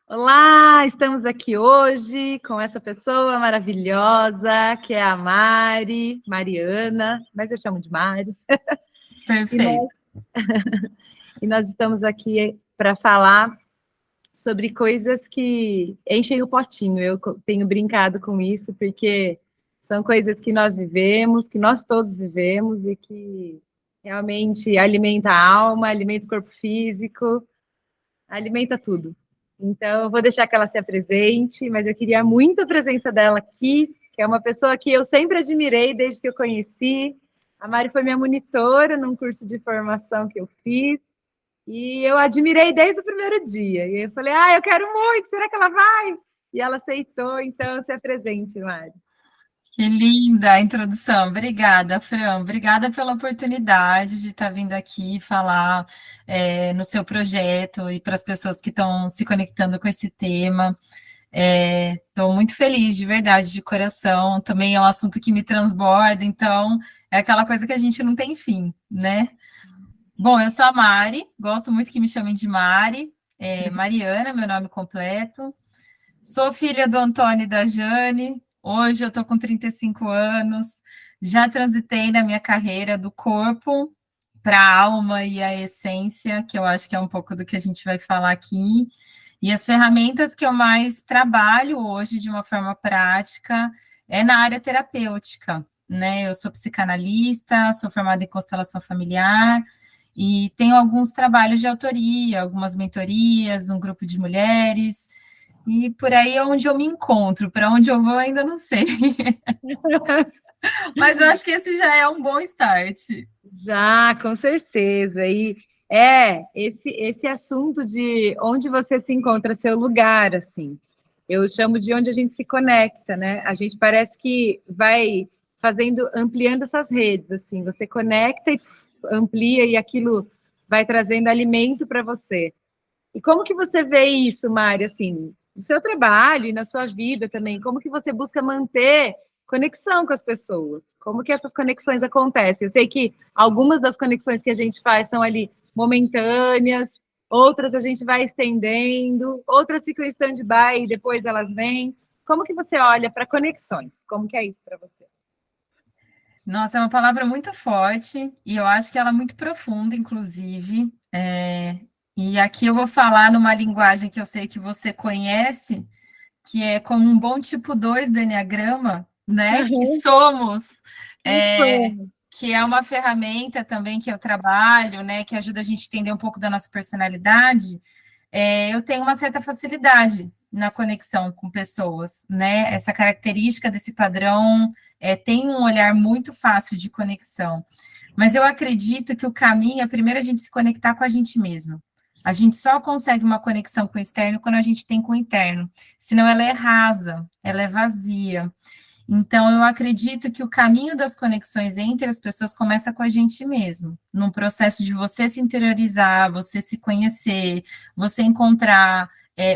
Olá, estamos aqui hoje com essa pessoa maravilhosa que é a Mariana, mas eu chamo de Mari. E nós, Perfeito. e nós estamos aqui para falar sobre coisas que enchem o potinho. Eu tenho brincado com isso porque são coisas que nós vivemos, que nós todos vivemos e que realmente alimenta a alma, alimenta o corpo físico, alimenta tudo. Então, eu vou deixar que ela se apresente, mas eu queria muito a presença dela aqui, que é uma pessoa que eu sempre admirei desde que eu conheci. A Mari foi minha monitora num curso de formação que eu fiz, e eu admirei desde o primeiro dia. E eu falei, eu quero muito, será que ela vai? E ela aceitou, então se apresente, Mari. Que linda a introdução. Obrigada, Fran. Obrigada pela oportunidade de estar vindo aqui falar no seu projeto e para as pessoas que estão se conectando com esse tema. Estou muito feliz, de verdade, de coração. Também é um assunto que me transborda, então é aquela coisa que a gente não tem fim, né? Bom, eu sou a Mari, gosto muito que me chamem de Mari. Mariana, meu nome completo. Sou filha do Antônio e da Jane. Hoje eu estou com 35 anos. Já transitei na minha carreira do corpo para a alma e a essência, que eu acho que é um pouco do que a gente vai falar aqui. E as ferramentas que eu mais trabalho hoje de uma forma prática é na área terapêutica, né? Eu sou psicanalista, sou formada em constelação familiar e tenho alguns trabalhos de autoria, algumas mentorias, um grupo de mulheres. E por aí é onde eu me encontro, para onde eu vou ainda não sei. Mas eu acho que esse já é um bom start. Já, com certeza. E esse assunto de onde você se encontra, seu lugar, assim. Eu chamo de onde a gente se conecta, né? A gente parece que vai ampliando essas redes, assim. Você conecta e amplia e aquilo vai trazendo alimento para você. E como que você vê isso, Mari, assim, no seu trabalho e na sua vida também? Como que você busca manter conexão com as pessoas? Como que essas conexões acontecem? Eu sei que algumas das conexões que a gente faz são ali momentâneas, outras a gente vai estendendo, outras ficam em stand-by e depois elas vêm. Como que você olha para conexões? Como que é isso para você? Nossa, é uma palavra muito forte e eu acho que ela é muito profunda, inclusive. E aqui eu vou falar numa linguagem que eu sei que você conhece, que é como um bom tipo 2 do Enneagrama, né? Que Uhum. somos, Que é, somos. que é uma ferramenta também que eu trabalho, né? Que ajuda a gente a entender um pouco da nossa personalidade. Eu tenho uma certa facilidade na conexão com pessoas, né? Essa característica desse padrão tem um olhar muito fácil de conexão. Mas eu acredito que o caminho é primeiro a gente se conectar com a gente mesmo. A gente só consegue uma conexão com o externo quando a gente tem com o interno. Senão ela é rasa, ela é vazia. Então, eu acredito que o caminho das conexões entre as pessoas começa com a gente mesmo, num processo de você se interiorizar, você se conhecer, você encontrar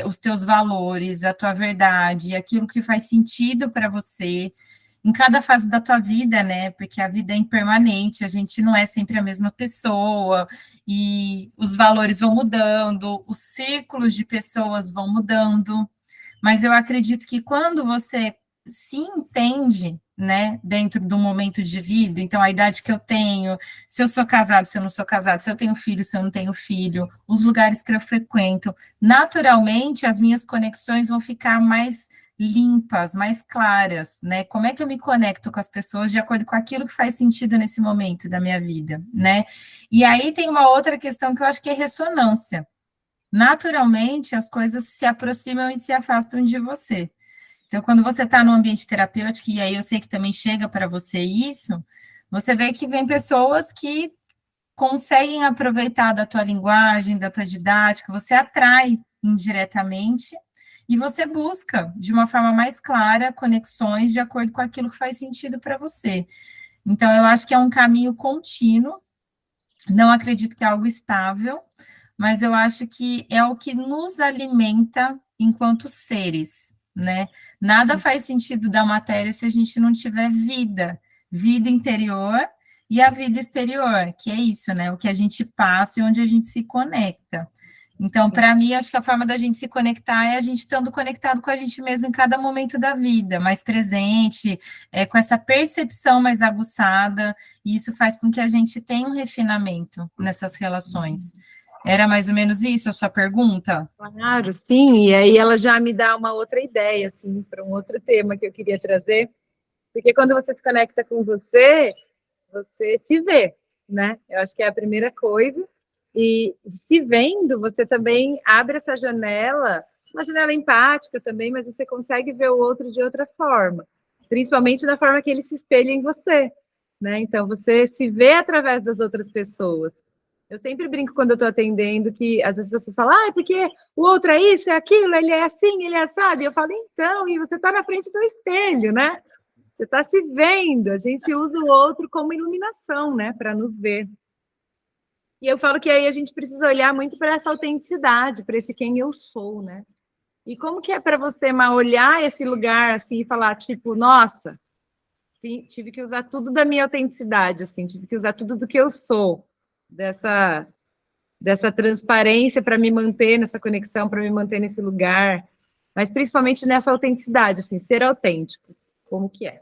os teus valores, a tua verdade, aquilo que faz sentido para você, em cada fase da tua vida, né? Porque a vida é impermanente, a gente não é sempre a mesma pessoa, e os valores vão mudando, os círculos de pessoas vão mudando, mas eu acredito que quando você se entende, né, dentro do momento de vida, então a idade que eu tenho, se eu sou casado, se eu não sou casado, se eu tenho filho, se eu não tenho filho, os lugares que eu frequento, naturalmente as minhas conexões vão ficar mais limpas, mais claras, né? Como é que eu me conecto com as pessoas de acordo com aquilo que faz sentido nesse momento da minha vida, né? E aí tem uma outra questão que eu acho que é ressonância. Naturalmente, as coisas se aproximam e se afastam de você. Então, quando você está no ambiente terapêutico, e aí eu sei que também chega para você isso, você vê que vem pessoas que conseguem aproveitar da tua linguagem, da tua didática, você atrai indiretamente e você busca, de uma forma mais clara, conexões de acordo com aquilo que faz sentido para você. Então, eu acho que é um caminho contínuo, não acredito que é algo estável, mas eu acho que é o que nos alimenta enquanto seres, né? Nada faz sentido da matéria se a gente não tiver vida, vida interior e a vida exterior, que é isso, né? O que a gente passa e onde a gente se conecta. Então, para mim, acho que a forma da gente se conectar é a gente estando conectado com a gente mesmo em cada momento da vida, mais presente, com essa percepção mais aguçada, e isso faz com que a gente tenha um refinamento nessas relações. Era mais ou menos isso a sua pergunta? Claro, sim, e aí ela já me dá uma outra ideia, assim, para um outro tema que eu queria trazer, porque quando você se conecta com você, você se vê, né? Eu acho que é a primeira coisa. E se vendo, você também abre essa janela, uma janela empática também, mas você consegue ver o outro de outra forma, principalmente da forma que ele se espelha em você, né? Então você se vê através das outras pessoas. Eu sempre brinco quando eu estou atendendo que às vezes as pessoas falam, ah, é porque o outro é isso, é aquilo, ele é assim, ele é assado. E eu falo, então, e você está na frente do espelho, né? Você está se vendo, a gente usa o outro como iluminação, né, para nos ver. E eu falo que aí a gente precisa olhar muito para essa autenticidade, para esse quem eu sou, né? E como que é para você olhar esse lugar assim e falar, tipo, nossa, tive que usar tudo da minha autenticidade, assim, tive que usar tudo do que eu sou, dessa transparência para me manter nessa conexão, para me manter nesse lugar, mas principalmente nessa autenticidade, assim, ser autêntico. Como que é?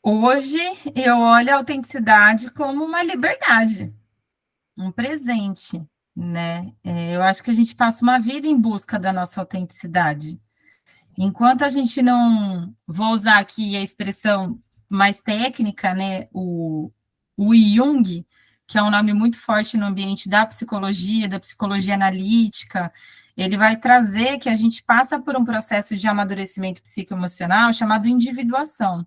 Hoje, eu olho a autenticidade como uma liberdade, um presente, né? Eu acho que a gente passa uma vida em busca da nossa autenticidade. Enquanto a gente não, vou usar aqui a expressão mais técnica, né, o Jung, que é um nome muito forte no ambiente da psicologia analítica, ele vai trazer que a gente passa por um processo de amadurecimento psicoemocional chamado individuação,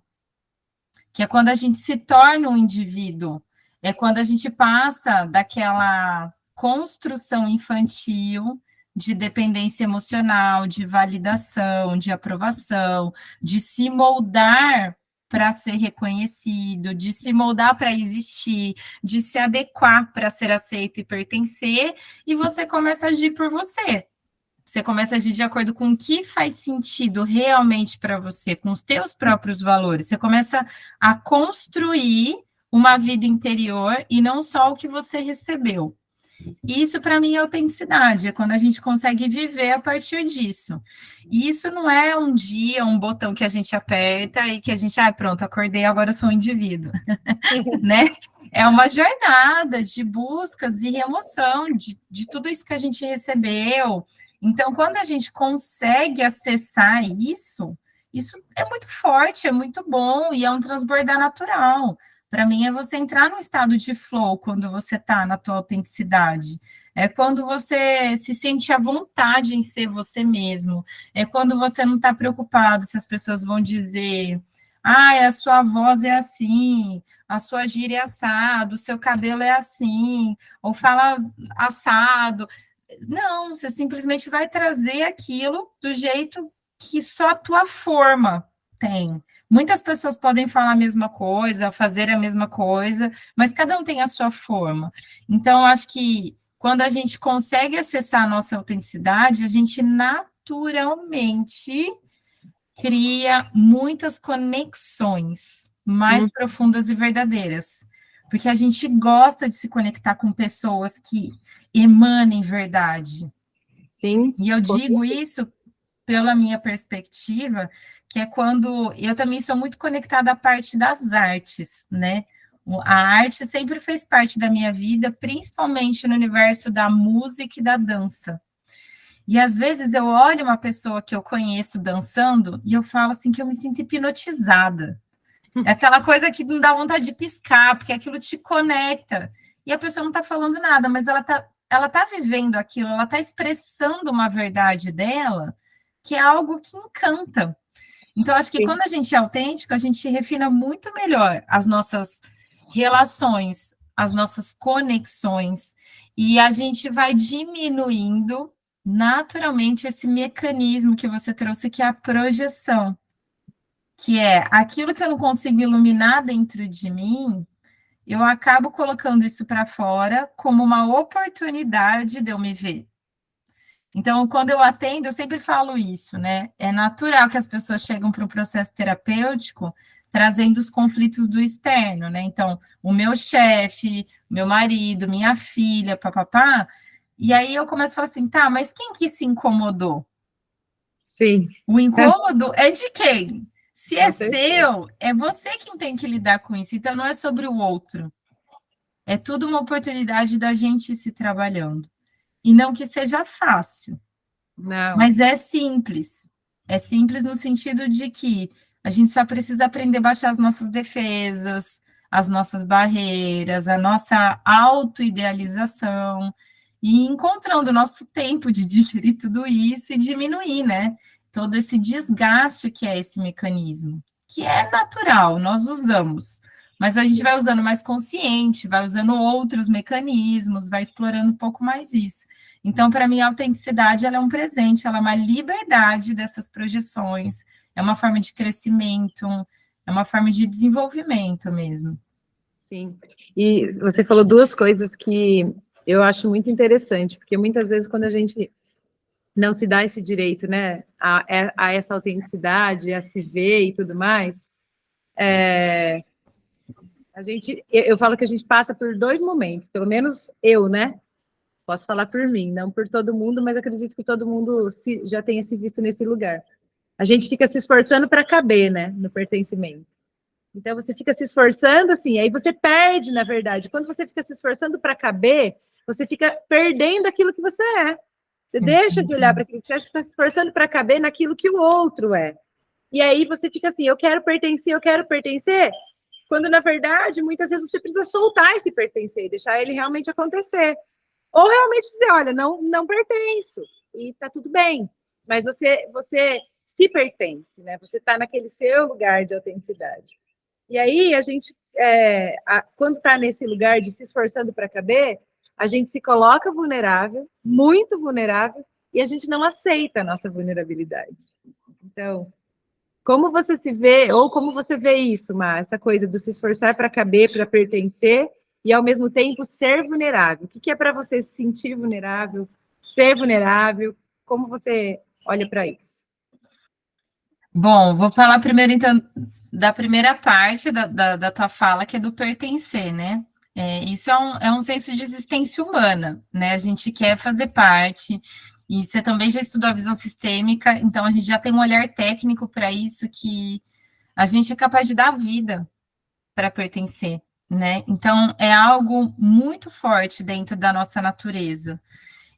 que é quando a gente se torna um indivíduo, é quando a gente passa daquela construção infantil de dependência emocional, de validação, de aprovação, de se moldar para ser reconhecido, de se moldar para existir, de se adequar para ser aceito e pertencer, e você começa a agir por você. Você começa a agir de acordo com o que faz sentido realmente para você, com os teus próprios valores. Você começa a construir uma vida interior e não só o que você recebeu. Isso, para mim, é autenticidade, é quando a gente consegue viver a partir disso. E isso não é um dia, um botão que a gente aperta e que a gente, pronto, acordei, agora eu sou um indivíduo, né? É uma jornada de buscas e remoção de tudo isso que a gente recebeu. Então, quando a gente consegue acessar isso é muito forte, é muito bom e é um transbordar natural. Para mim, é você entrar num estado de flow quando você está na tua autenticidade. É quando você se sente à vontade em ser você mesmo. É quando você não está preocupado se as pessoas vão dizer, a sua voz é assim, a sua gíria é assado, o seu cabelo é assim, ou fala assado. Não, você simplesmente vai trazer aquilo do jeito que só a tua forma tem. Muitas pessoas podem falar a mesma coisa, fazer a mesma coisa, mas cada um tem a sua forma. Então, acho que quando a gente consegue acessar a nossa autenticidade, a gente naturalmente cria muitas conexões mais profundas e verdadeiras, porque a gente gosta de se conectar com pessoas que emanem verdade. Sim. E eu digo isso pela minha perspectiva, que é quando eu também sou muito conectada à parte das artes, né? A arte sempre fez parte da minha vida, principalmente no universo da música e da dança. E às vezes eu olho uma pessoa que eu conheço dançando e eu falo assim que eu me sinto hipnotizada. É aquela coisa que não dá vontade de piscar, porque aquilo te conecta. E a pessoa não está falando nada, mas ela tá vivendo aquilo, ela está expressando uma verdade dela, que é algo que encanta. Então, acho que quando a gente é autêntico, a gente refina muito melhor as nossas relações, as nossas conexões, e a gente vai diminuindo naturalmente esse mecanismo que você trouxe, que é a projeção, que é aquilo que eu não consigo iluminar dentro de mim, eu acabo colocando isso para fora como uma oportunidade de eu me ver. Então, quando eu atendo, eu sempre falo isso, né? É natural que as pessoas chegam para o processo terapêutico trazendo os conflitos do externo, né? Então, o meu chefe, meu marido, minha filha, papapá, E aí eu começo a falar assim, tá, mas quem que se incomodou? Sim. O incômodo é de quem? Se é Com certeza. seu, é você quem tem que lidar com isso. Então, não é sobre o outro. É tudo uma oportunidade da gente ir se trabalhando. E não que seja fácil, Não. mas é simples. É simples no sentido de que a gente só precisa aprender a baixar as nossas defesas, as nossas barreiras, a nossa autoidealização, e ir encontrando o nosso tempo de digerir tudo isso e diminuir, né? Todo esse desgaste que é esse mecanismo, que é natural, nós usamos, mas a gente vai usando mais consciente, vai usando outros mecanismos, vai explorando um pouco mais isso. Então, para mim, a autenticidade ela é um presente, ela é uma liberdade dessas projeções, é uma forma de crescimento, é uma forma de desenvolvimento mesmo. Sim. E você falou duas coisas que eu acho muito interessante, porque muitas vezes quando a gente não se dá esse direito, né, a essa autenticidade, a se ver e tudo mais, eu falo que a gente passa por dois momentos, pelo menos eu, né? Posso falar por mim, não por todo mundo, mas acredito que todo mundo já tenha se visto nesse lugar. A gente fica se esforçando para caber, né, no pertencimento. Então você fica se esforçando assim, aí você perde, na verdade. Quando você fica se esforçando para caber, você fica perdendo aquilo que você é. Você deixa de olhar para aquilo que você está se esforçando para caber naquilo que o outro é. E aí você fica assim, eu quero pertencer, quando na verdade, muitas vezes você precisa soltar esse pertencer, deixar ele realmente acontecer. Ou realmente dizer, olha, não pertenço, e tá tudo bem. Mas você se pertence, né? Você está naquele seu lugar de autenticidade. E aí, a gente, quando está nesse lugar de se esforçando para caber, a gente se coloca vulnerável, muito vulnerável, e a gente não aceita a nossa vulnerabilidade. Então, como você se vê, ou como você vê isso, Má, essa coisa de se esforçar para caber, para pertencer, e ao mesmo tempo ser vulnerável? O que é para você se sentir vulnerável, ser vulnerável? Como você olha para isso? Bom, vou falar primeiro, então, da primeira parte da tua fala, que é do pertencer, né? Isso é um senso de existência humana, né? A gente quer fazer parte, e você também já estudou a visão sistêmica, então a gente já tem um olhar técnico para isso, que a gente é capaz de dar vida para pertencer, né? Então, é algo muito forte dentro da nossa natureza.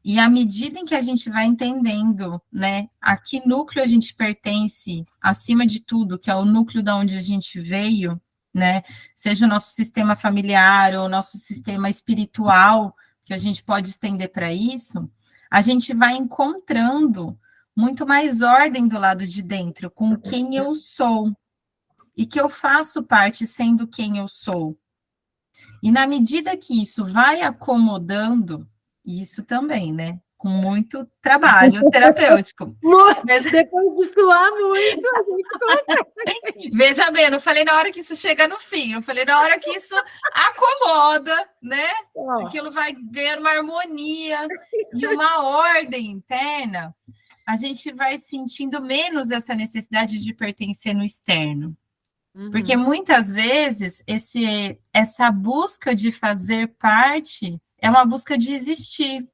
E à medida em que a gente vai entendendo, né, a que núcleo a gente pertence, acima de tudo, que é o núcleo da onde a gente veio, né, seja o nosso sistema familiar ou o nosso sistema espiritual, que a gente pode estender para isso, a gente vai encontrando muito mais ordem do lado de dentro, com quem eu sou, e que eu faço parte sendo quem eu sou. E na medida que isso vai acomodando, isso também, né? Com muito trabalho terapêutico. Mas depois de suar muito, a gente consegue. Veja bem, eu não falei na hora que isso chega no fim, eu falei na hora que isso acomoda, né? Aquilo vai ganhando uma harmonia e uma ordem interna, a gente vai sentindo menos essa necessidade de pertencer no externo. Porque muitas vezes essa busca de fazer parte é uma busca de existir,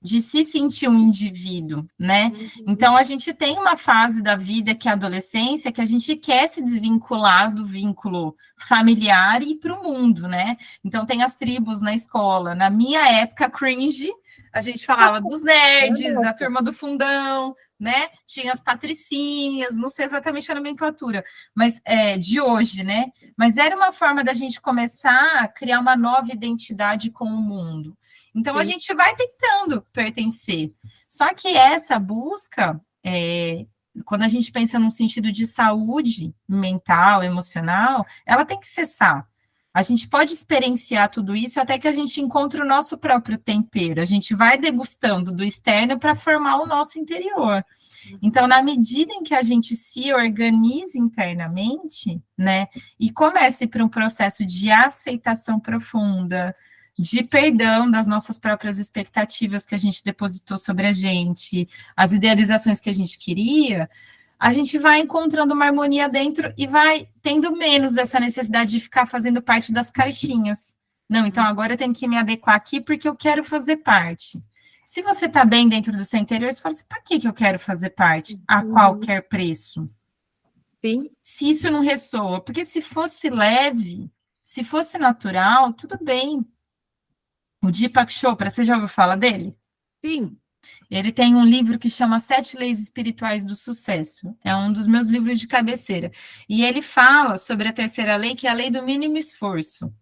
de se sentir um indivíduo, né? Então a gente tem uma fase da vida que é a adolescência, que a gente quer se desvincular do vínculo familiar e ir para o mundo, né? Então tem as tribos na escola. Na minha época, cringe, a gente falava dos nerds, a turma do fundão, né? Tinha as patricinhas, não sei exatamente a nomenclatura, mas de hoje, né? Mas era uma forma da gente começar a criar uma nova identidade com o mundo. Então, a gente vai tentando pertencer. Só que essa busca, quando a gente pensa num sentido de saúde mental, emocional, ela tem que cessar. A gente pode experienciar tudo isso até que a gente encontre o nosso próprio tempero. A gente vai degustando do externo para formar o nosso interior. Então, na medida em que a gente se organize internamente, né, e comece para um processo de aceitação profunda, de perdão das nossas próprias expectativas que a gente depositou sobre a gente, as idealizações que a gente queria, a gente vai encontrando uma harmonia dentro e vai tendo menos essa necessidade de ficar fazendo parte das caixinhas, Não, então agora eu tenho que me adequar aqui porque eu quero fazer parte. Se você está bem dentro do seu interior, você fala assim, por que eu quero fazer parte a qualquer preço? Sim. Se isso não ressoa, porque se fosse leve, se fosse natural, tudo bem. O Deepak Chopra, você já ouviu falar dele? Sim. Ele tem um livro que chama Sete Leis Espirituais do Sucesso. É um dos meus livros de cabeceira. E ele fala sobre a terceira lei, que é a lei do mínimo esforço.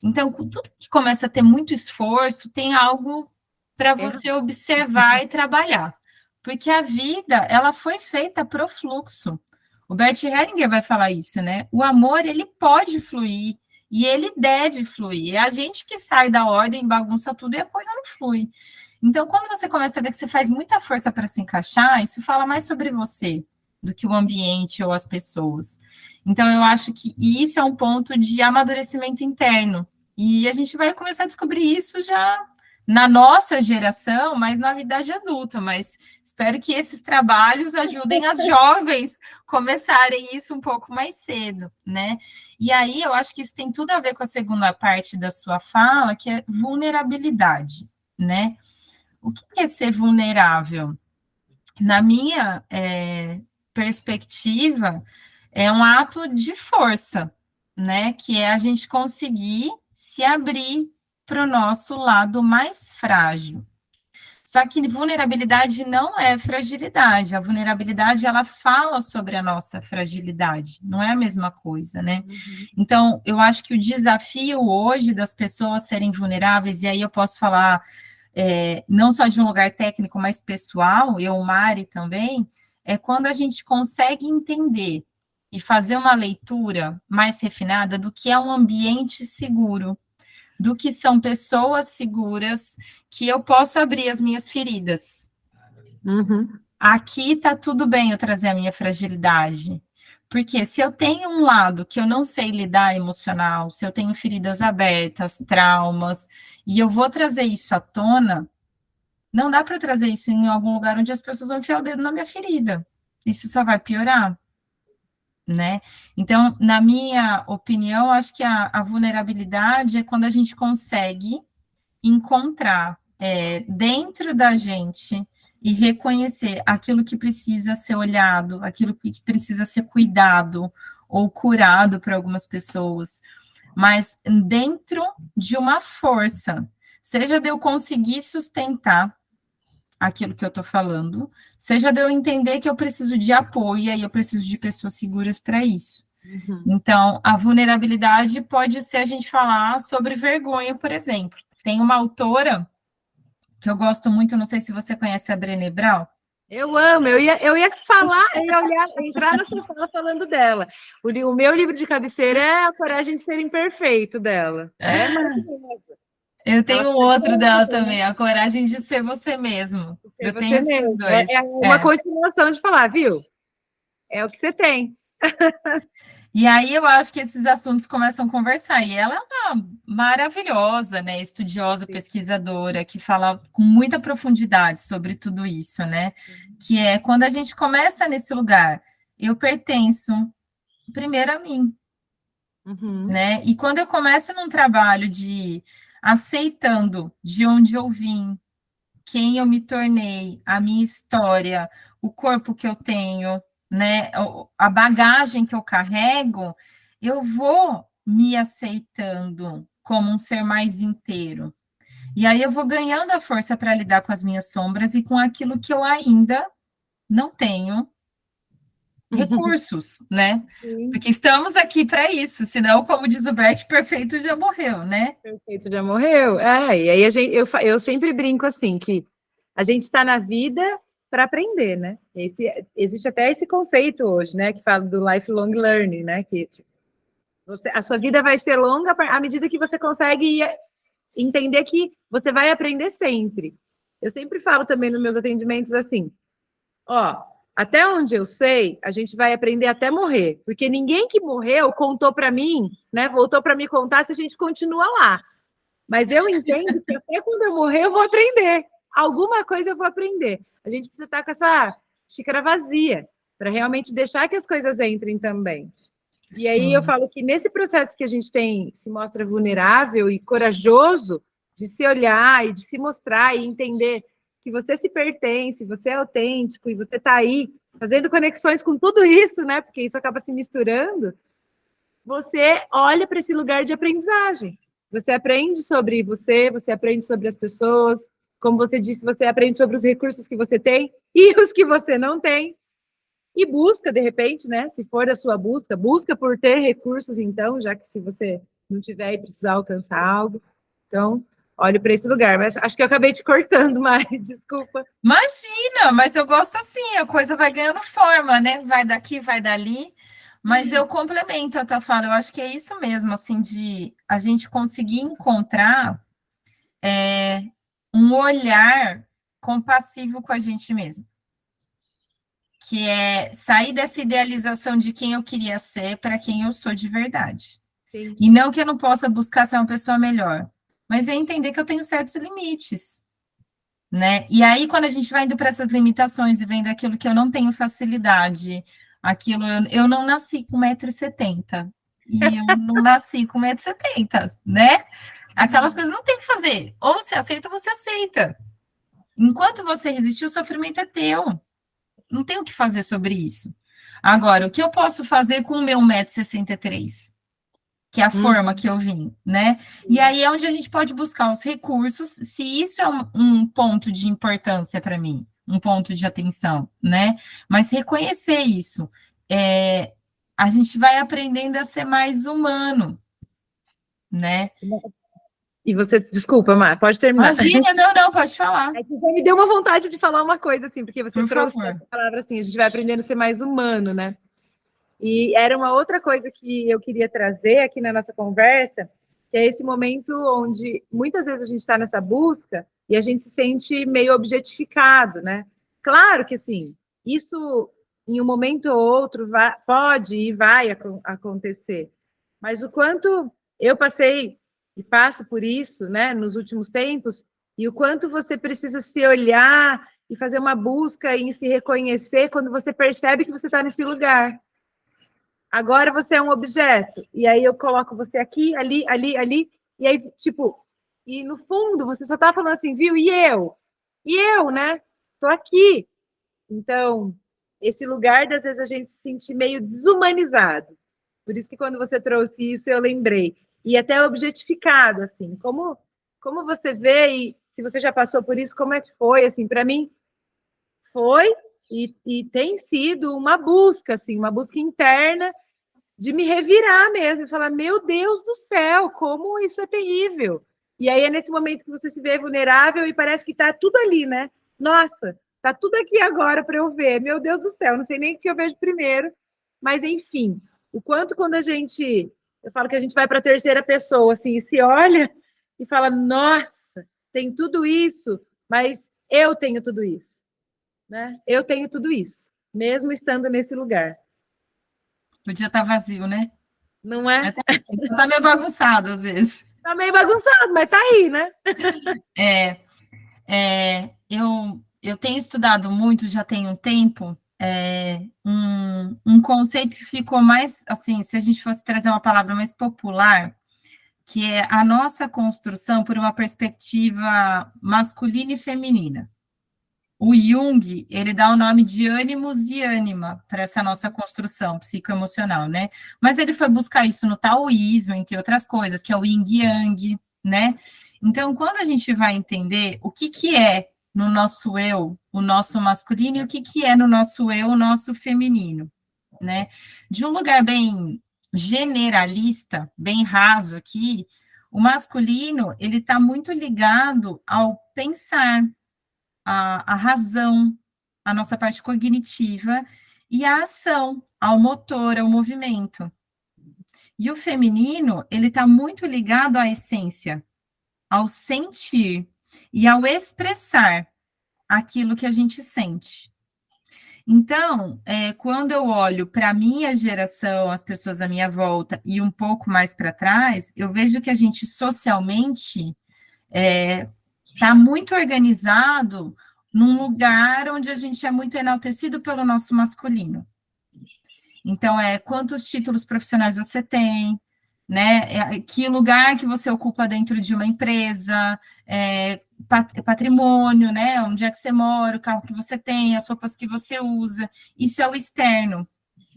Então, tudo que começa a ter muito esforço, tem algo para você observar e trabalhar. Porque a vida, ela foi feita para o fluxo. O Bert Hellinger vai falar isso, né? O amor, ele pode fluir e ele deve fluir. É a gente que sai da ordem, bagunça tudo e a coisa não flui. Então, quando você começa a ver que você faz muita força para se encaixar, isso fala mais sobre você do que o ambiente ou as pessoas. Então, eu acho que isso é um ponto de amadurecimento interno. E a gente vai começar a descobrir isso já na nossa geração, mas na idade adulta. Mas espero que esses trabalhos ajudem as jovens começarem isso um pouco mais cedo, né? E aí eu acho que isso tem tudo a ver com a segunda parte da sua fala, que é vulnerabilidade, né? O que é ser vulnerável? Na minha perspectiva, é um ato de força, né? Que é a gente conseguir se abrir para o nosso lado mais frágil. Só que vulnerabilidade não é fragilidade. A vulnerabilidade, ela fala sobre a nossa fragilidade. Não é a mesma coisa, né? Então, eu acho que o desafio hoje das pessoas serem vulneráveis, e aí eu posso falar não só de um lugar técnico, mas pessoal, eu, Mari, também, é quando a gente consegue entender e fazer uma leitura mais refinada do que é um ambiente seguro, do que são pessoas seguras, que eu posso abrir as minhas feridas. Aqui tá tudo bem eu trazer a minha fragilidade. Porque se eu tenho um lado que eu não sei lidar emocional, se eu tenho feridas abertas, traumas, e eu vou trazer isso à tona, não dá para trazer isso em algum lugar onde as pessoas vão enfiar o dedo na minha ferida. Isso só vai piorar, né? Então, na minha opinião, acho que a vulnerabilidade é quando a gente consegue encontrar dentro da gente e reconhecer aquilo que precisa ser olhado, aquilo que precisa ser cuidado ou curado para algumas pessoas, mas dentro de uma força, seja de eu conseguir sustentar aquilo que eu estou falando, seja de eu entender que eu preciso de apoio e aí eu preciso de pessoas seguras para isso. Então, a vulnerabilidade pode ser a gente falar sobre vergonha, por exemplo. Tem uma autora que eu gosto muito, não sei se você conhece a Brené Brown. Eu amo, eu ia falar, entrar nessa fala falando dela. O meu livro de cabeceira é A Coragem de Ser Imperfeito dela. É maravilhoso. Eu tenho outro dela também, A Coragem de Ser Você Mesmo. Eu tenho esses dois. É uma continuação de falar, viu? É o que você tem. E aí eu acho que esses assuntos começam a conversar. E ela é uma maravilhosa, né? Estudiosa, pesquisadora, que fala com muita profundidade sobre tudo isso, né? Que é quando a gente começa nesse lugar, eu pertenço primeiro a mim, né? E quando eu começo num trabalho de aceitando de onde eu vim, quem eu me tornei, a minha história, o corpo que eu tenho, né, a bagagem que eu carrego, eu vou me aceitando como um ser mais inteiro. E aí eu vou ganhando a força para lidar com as minhas sombras e com aquilo que eu ainda não tenho recursos, né? Sim. Porque estamos aqui para isso, senão, como diz o Bert, perfeito já morreu, né? Perfeito já morreu. E aí eu sempre brinco assim, que a gente está na vida para aprender, né? Existe até esse conceito hoje, né? Que fala do lifelong learning, né? Que a sua vida vai ser longa à medida que você consegue entender que você vai aprender sempre. Eu sempre falo também nos meus atendimentos assim, até onde eu sei, a gente vai aprender até morrer, porque ninguém que morreu contou para mim, né? Voltou para me contar se a gente continua lá. Mas eu entendo que até quando eu morrer, eu vou aprender. Alguma coisa eu vou aprender. A gente precisa estar com essa xícara vazia para realmente deixar que as coisas entrem também. E aí eu falo que nesse processo que a gente se mostra vulnerável e corajoso de se olhar e de se mostrar e entender que você se pertence, você é autêntico e você está aí fazendo conexões com tudo isso, né? Porque isso acaba se misturando. Você olha para esse lugar de aprendizagem. Você aprende sobre você aprende sobre as pessoas. Como você disse, você aprende sobre os recursos que você tem e os que você não tem. E busca, de repente, né? Se for a sua busca, busca por ter recursos, então, já que se você não tiver e precisar alcançar algo. Então, olhe para esse lugar. Mas acho que eu acabei te cortando, Mari, desculpa. Imagina, mas eu gosto assim, a coisa vai ganhando forma, né? Vai daqui, vai dali. Mas eu complemento a tua fala, eu acho que é isso mesmo, assim, de a gente conseguir encontrar um olhar compassivo com a gente mesmo. Que é sair dessa idealização de quem eu queria ser para quem eu sou de verdade. Sim. E não que eu não possa buscar ser uma pessoa melhor, mas é entender que eu tenho certos limites, né? E aí, quando a gente vai indo para essas limitações e vendo aquilo que eu não tenho facilidade, aquilo, eu não nasci com 1,70 m, e eu não nasci com 1,70 m, né? Aquelas coisas não tem que fazer. Ou você aceita ou você aceita. Enquanto você resistir, o sofrimento é teu. Não tem o que fazer sobre isso. Agora, o que eu posso fazer com o meu 1,63 m, que é a forma que eu vim, né? E aí é onde a gente pode buscar os recursos, se isso é um ponto de importância para mim, um ponto de atenção, né? Mas reconhecer isso, a gente vai aprendendo a ser mais humano, né? E você, desculpa, Mar, pode terminar. Imagina, não, pode falar. É que você me deu uma vontade de falar uma coisa, assim, porque você trouxe essa palavra assim, a gente vai aprendendo a ser mais humano, né? E era uma outra coisa que eu queria trazer aqui na nossa conversa, que é esse momento onde muitas vezes a gente está nessa busca e a gente se sente meio objetificado, né? Claro que sim, isso em um momento ou outro pode e vai acontecer, mas o quanto eu passei e passo por isso, né, nos últimos tempos, e o quanto você precisa se olhar e fazer uma busca em se reconhecer quando você percebe que você está nesse lugar. Agora você é um objeto, e aí eu coloco você aqui, ali, e aí, tipo, e no fundo você só tá falando assim, viu? E eu, né? Tô aqui. Então, esse lugar, às vezes, a gente se sentir meio desumanizado. Por isso que quando você trouxe isso, eu lembrei. E até objetificado, assim, como você vê, e se você já passou por isso, como é que foi, assim, para mim, foi e tem sido uma busca, assim, uma busca interna de me revirar mesmo, e falar, meu Deus do céu, como isso é terrível. E aí é nesse momento que você se vê vulnerável e parece que tá tudo ali, né? Nossa, tá tudo aqui agora para eu ver, meu Deus do céu, não sei nem o que eu vejo primeiro, mas enfim, o quanto quando eu falo que a gente vai para a terceira pessoa, assim, e se olha e fala, nossa, tem tudo isso, mas eu tenho tudo isso, né? Eu tenho tudo isso, mesmo estando nesse lugar. Podia estar vazio, né? Não é? Tá meio bagunçado, às vezes. Tá meio bagunçado, mas tá aí, né? Eu tenho estudado muito, já tem um tempo, um conceito que ficou mais, assim, se a gente fosse trazer uma palavra mais popular, que é a nossa construção por uma perspectiva masculina e feminina. O Jung, ele dá o nome de ânimos e ânima para essa nossa construção psicoemocional, né? Mas ele foi buscar isso no taoísmo, entre outras coisas, que é o yin e yang, né? Então, quando a gente vai entender o que é no nosso eu, o nosso masculino, e o que é no nosso eu, o nosso feminino, né? De um lugar bem generalista, bem raso aqui, o masculino, ele está muito ligado ao pensar, a razão, a nossa parte cognitiva, e a ação, ao motor, ao movimento. E o feminino, ele está muito ligado à essência, ao sentir e ao expressar aquilo que a gente sente. Então, quando eu olho para a minha geração, as pessoas à minha volta, e um pouco mais para trás, eu vejo que a gente socialmente está muito organizado num lugar onde a gente é muito enaltecido pelo nosso masculino. Então, quantos títulos profissionais você tem, né? Que lugar que você ocupa dentro de uma empresa, patrimônio, né? Onde é que você mora, o carro que você tem, as roupas que você usa. Isso é o externo.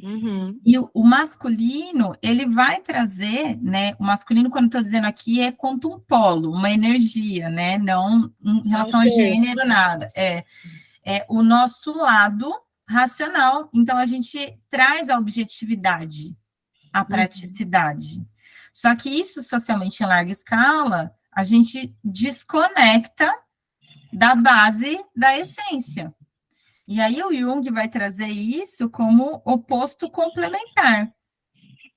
Uhum. E o masculino, ele vai trazer, né? O masculino, quando estou dizendo aqui, é quanto um polo, uma energia, né? Não em relação a gênero, nada. É o nosso lado racional. Então, a gente traz a objetividade, a praticidade. Só que isso, socialmente em larga escala, a gente desconecta da base da essência. E aí o Jung vai trazer isso como oposto complementar.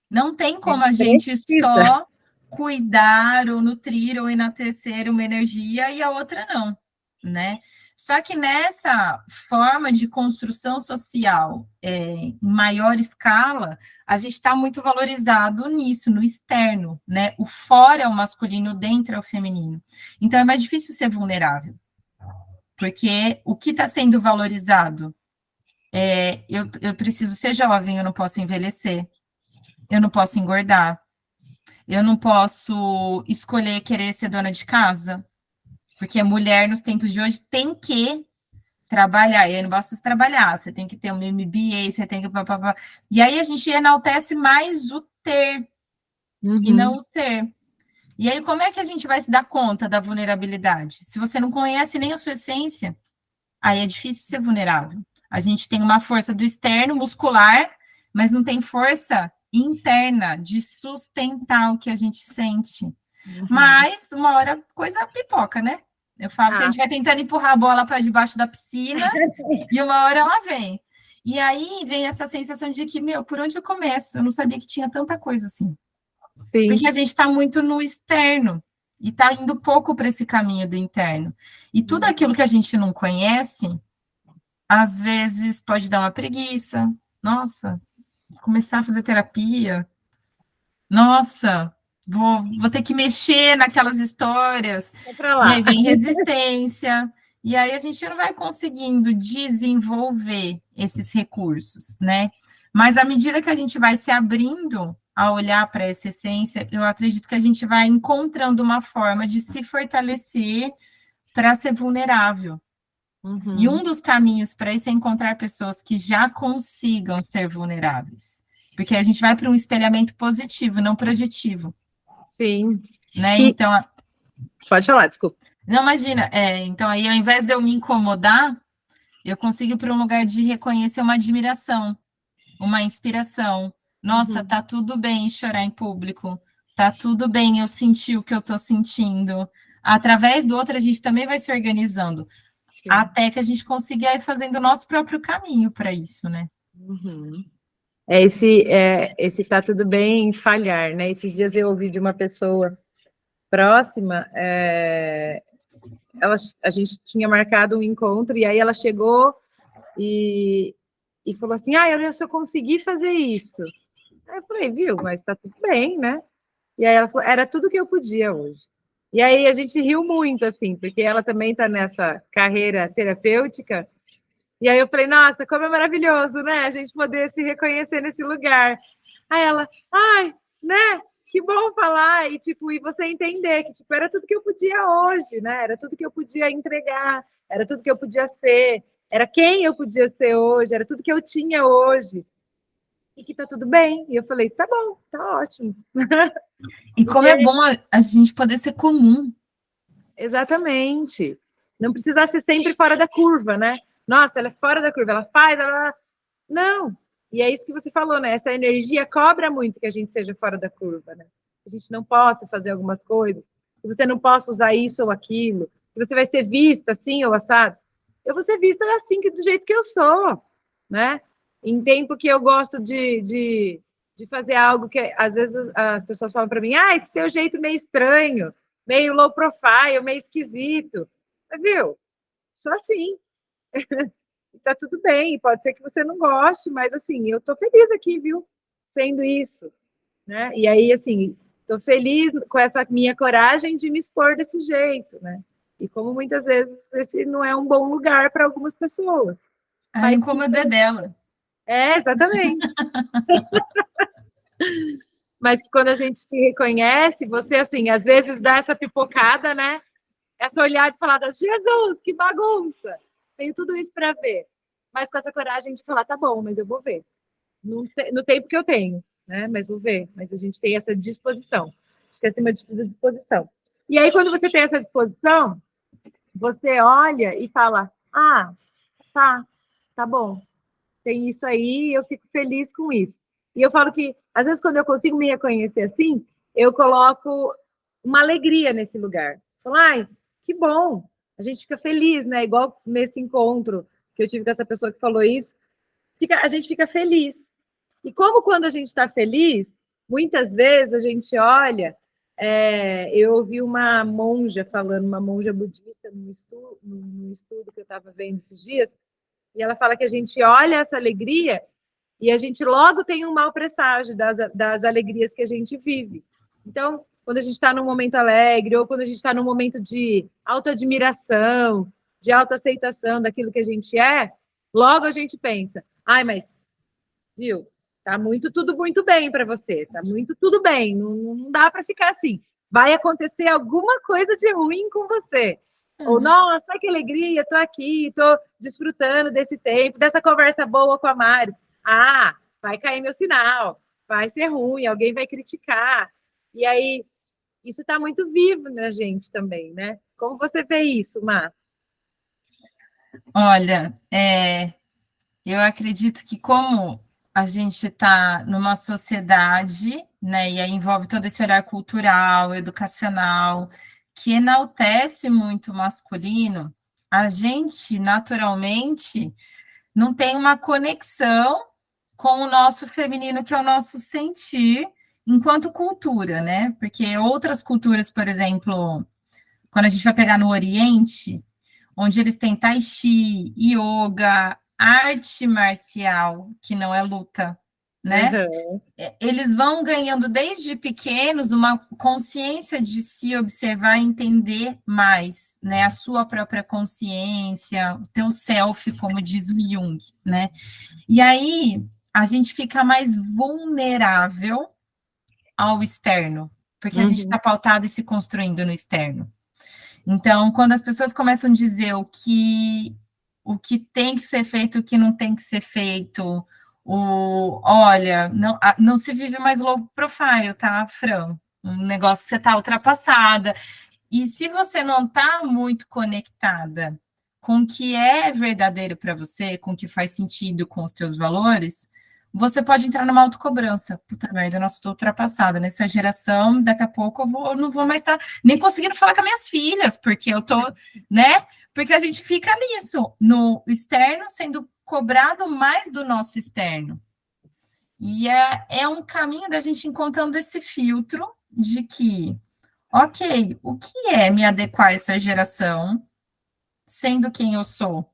Não tem como a gente só cuidar ou nutrir ou enaltecer uma energia e a outra não, né? Só que nessa forma de construção social em maior escala, a gente está muito valorizado nisso, no externo, né? O fora é o masculino, o dentro é o feminino. Então é mais difícil ser vulnerável, porque o que está sendo valorizado eu preciso ser jovem, eu não posso envelhecer, eu não posso engordar, eu não posso escolher querer ser dona de casa, porque a mulher nos tempos de hoje tem que trabalhar, e aí não basta trabalhar, você tem que ter um MBA, você tem que... E aí a gente enaltece mais o ter e não o ser. E aí como é que a gente vai se dar conta da vulnerabilidade? Se você não conhece nem a sua essência, aí é difícil ser vulnerável. A gente tem uma força do externo, muscular, mas não tem força interna de sustentar o que a gente sente. Mas, uma hora, coisa pipoca, né? Eu falo que a gente vai tentando empurrar a bola para debaixo da piscina e uma hora ela vem. E aí vem essa sensação de que, por onde eu começo? Eu não sabia que tinha tanta coisa assim. Sim. Porque a gente está muito no externo e está indo pouco para esse caminho do interno. E tudo aquilo que a gente não conhece, às vezes pode dar uma preguiça. Nossa, começar a fazer terapia. Nossa, vou ter que mexer naquelas histórias. E aí vem resistência. E aí a gente não vai conseguindo desenvolver esses recursos, né? Mas à medida que a gente vai se abrindo a olhar para essa essência, eu acredito que a gente vai encontrando uma forma de se fortalecer para ser vulnerável. E um dos caminhos para isso é encontrar pessoas que já consigam ser vulneráveis. Porque a gente vai para um espelhamento positivo, não projetivo. Sim. Né? Então, pode falar, desculpa. Não, imagina. Então, aí, ao invés de eu me incomodar, eu consigo ir para um lugar de reconhecer uma admiração, uma inspiração. Nossa, tá tudo bem chorar em público. Tá tudo bem eu sentir o que eu tô sentindo. Através do outro, a gente também vai se organizando. Sim. Até que a gente consiga ir fazendo o nosso próprio caminho para isso, né? Esse tá tudo bem falhar, né? Esses dias eu ouvi de uma pessoa próxima, a gente tinha marcado um encontro, e aí ela chegou e falou assim, eu só consegui fazer isso. Aí eu falei, viu, mas tá tudo bem, né? E aí ela falou, era tudo que eu podia hoje. E aí a gente riu muito, assim, porque ela também tá nessa carreira terapêutica. E aí eu falei, nossa, como é maravilhoso, né? A gente poder se reconhecer nesse lugar. Aí ela, né? Que bom falar, e você entender que era tudo que eu podia hoje, né? Era tudo que eu podia entregar, era tudo que eu podia ser, era quem eu podia ser hoje, era tudo que eu tinha hoje. E que tá tudo bem. E eu falei, tá bom, tá ótimo. E como é bom a gente poder ser comum. Exatamente. Não precisar ser sempre fora da curva, né? Nossa, ela é fora da curva, ela faz, ela... Não. E é isso que você falou, né? Essa energia cobra muito que a gente seja fora da curva, né? Que a gente não possa fazer algumas coisas, que você não possa usar isso ou aquilo, que você vai ser vista assim ou assado. Eu vou ser vista assim, do jeito que eu sou, né? Em tempo que eu gosto de fazer algo que, às vezes, as pessoas falam para mim, esse seu jeito meio estranho, meio low profile, meio esquisito. Mas, viu? Sou assim. Tá tudo bem, pode ser que você não goste, mas assim, eu tô feliz aqui, viu? Sendo isso, né? E aí, assim, tô feliz com essa minha coragem de me expor desse jeito, né? E como muitas vezes esse não é um bom lugar para algumas pessoas. A incômoda é dela. É, exatamente. Mas que quando a gente se reconhece, você, assim, às vezes dá essa pipocada, né? Essa olhada e falar, Jesus, que bagunça! Tenho tudo isso para ver. Mas com essa coragem de falar, tá bom, mas eu vou ver. No tempo que eu tenho, né? Mas vou ver. Mas a gente tem essa disposição. Acho que acima de tudo, disposição. E aí, quando você tem essa disposição, você olha e fala, ah, tá bom. Tem isso aí, eu fico feliz com isso. E eu falo que, às vezes, quando eu consigo me reconhecer assim, eu coloco uma alegria nesse lugar. Falo, ai, que bom. A gente fica feliz, né? Igual nesse encontro que eu tive com essa pessoa que falou isso, a gente fica feliz. E como quando a gente está feliz, muitas vezes a gente olha. Eu ouvi uma monja falando, uma monja budista, num estudo que eu estava vendo esses dias, e ela fala que a gente olha essa alegria e a gente logo tem um mau presságio das alegrias que a gente vive. Então, quando a gente está num momento alegre, ou quando a gente está num momento de autoadmiração, de autoaceitação daquilo que a gente é, logo a gente pensa, ai, mas, viu, tá tudo muito bem para você, tá tudo bem, não dá para ficar assim. Vai acontecer alguma coisa de ruim com você. Ou, nossa, que alegria, tô aqui, tô desfrutando desse tempo, dessa conversa boa com a Mari. Ah, vai cair meu sinal, vai ser ruim, alguém vai criticar. E aí, isso está muito vivo na gente também, né? Como você vê isso, Má? Olha, eu acredito que como a gente está numa sociedade, né, e aí envolve todo esse olhar cultural, educacional, que enaltece muito o masculino, a gente, naturalmente, não tem uma conexão com o nosso feminino, que é o nosso sentir, enquanto cultura, né? Porque outras culturas, por exemplo, quando a gente vai pegar no Oriente, onde eles têm tai chi, yoga, arte marcial, que não é luta, né? Uhum. Eles vão ganhando desde pequenos uma consciência de se observar e entender mais, né? A sua própria consciência, o teu self, como diz o Jung, né? E aí a gente fica mais vulnerável ao externo, porque a gente está pautado e se construindo no externo. Então, quando as pessoas começam a dizer o que tem que ser feito, o que não tem que ser feito, olha, não se vive mais low profile, tá, Fran? Um negócio que você está ultrapassada. E se você não está muito conectada com o que é verdadeiro para você, com o que faz sentido com os teus valores, você pode entrar numa autocobrança. Puta merda, nossa, estou ultrapassada. Nessa geração, daqui a pouco não vou mais estar nem conseguindo falar com as minhas filhas, porque eu tô, né? Porque a gente fica nisso, no externo, sendo cobrado mais do nosso externo. E é um caminho da gente encontrando esse filtro de que, ok, o que é me adequar a essa geração, sendo quem eu sou?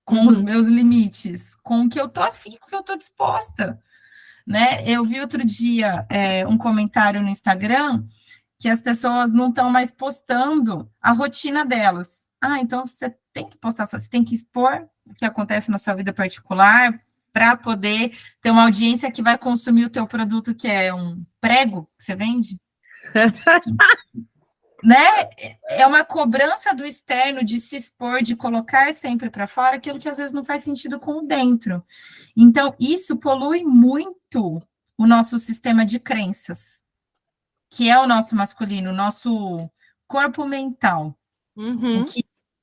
Com os meus limites, com o que eu tô afim, com o que eu tô disposta, né? Eu vi outro dia um comentário no Instagram que as pessoas não estão mais postando a rotina delas. Ah, então você tem que postar, você tem que expor o que acontece na sua vida particular para poder ter uma audiência que vai consumir o teu produto, que é um prego que você vende. Né? É uma cobrança do externo de se expor, de colocar sempre para fora aquilo que às vezes não faz sentido com o dentro. Então, isso polui muito o nosso sistema de crenças, que é o nosso masculino, o nosso corpo mental.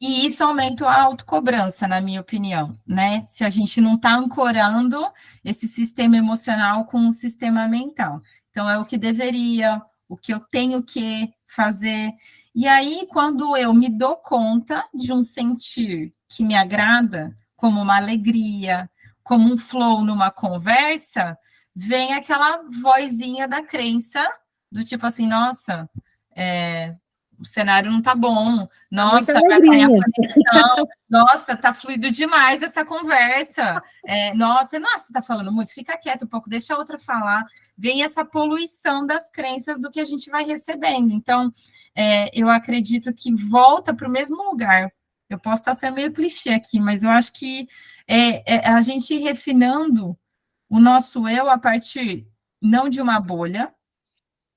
E isso aumenta a autocobrança, na minha opinião, né? Se a gente não está ancorando esse sistema emocional com o sistema mental. Então, é o que deveria, o que eu tenho que fazer. E aí, quando eu me dou conta de um sentir que me agrada, como uma alegria, como um flow numa conversa, vem aquela vozinha da crença, do tipo assim, nossa, o cenário não tá bom, nossa, vai cair a conexão, nossa, tá fluido demais essa conversa, nossa, você tá falando muito, fica quieto um pouco, deixa a outra falar, vem essa poluição das crenças do que a gente vai recebendo. Então, eu acredito que volta para o mesmo lugar, Eu posso estar sendo meio clichê aqui, mas eu acho que a gente ir refinando o nosso eu a partir não de uma bolha,